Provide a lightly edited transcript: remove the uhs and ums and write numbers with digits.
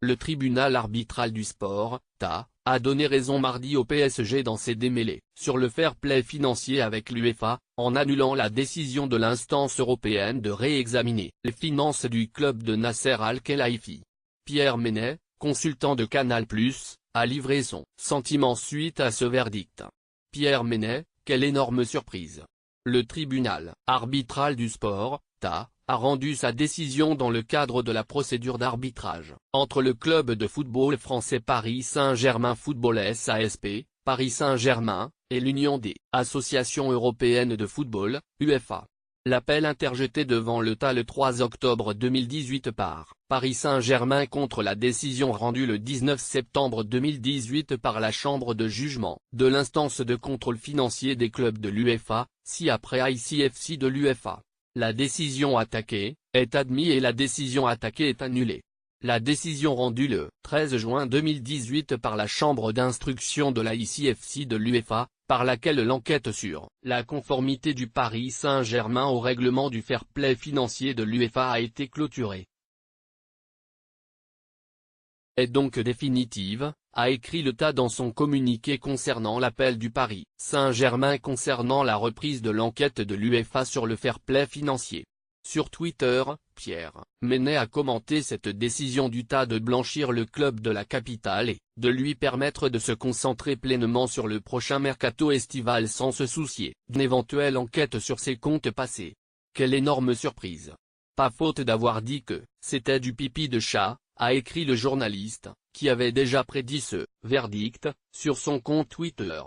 Le tribunal arbitral du sport, TA, a donné raison mardi au PSG dans ses démêlés sur le fair play financier avec l'UEFA, en annulant la décision de l'instance européenne de réexaminer les finances du club de Nasser Al-Khelaifi. Pierre Ménet, consultant de Canal+, a livré son sentiment suite à ce verdict. Pierre Ménet, quelle énorme surprise! Le tribunal arbitral du sport, TA, a rendu sa décision dans le cadre de la procédure d'arbitrage entre le club de football français Paris Saint-Germain Football SASP, Paris Saint-Germain, et l'Union des associations européennes de football, UEFA. L'appel interjeté devant le TA le 3 octobre 2018 par Paris Saint-Germain contre la décision rendue le 19 septembre 2018 par la Chambre de jugement de l'instance de contrôle financier des clubs de l'UEFA, ci-après ICFC de l'UEFA. La décision attaquée est admise et la décision attaquée est annulée. La décision rendue le 13 juin 2018 par la Chambre d'instruction de la ICFC de l'UEFA, par laquelle l'enquête sur la conformité du Paris Saint-Germain au règlement du fair play financier de l'UEFA a été clôturée. Est donc définitive, a écrit le TA dans son communiqué concernant l'appel du Paris Saint-Germain concernant la reprise de l'enquête de l'UEFA sur le fair play financier. Sur Twitter, Pierre Ménet a commenté cette décision du TA de blanchir le club de la capitale et de lui permettre de se concentrer pleinement sur le prochain mercato estival sans se soucier d'une éventuelle enquête sur ses comptes passés. Quelle énorme surprise! Pas faute d'avoir dit que c'était du pipi de chat, a écrit le journaliste, qui avait déjà prédit ce verdict sur son compte Twitter.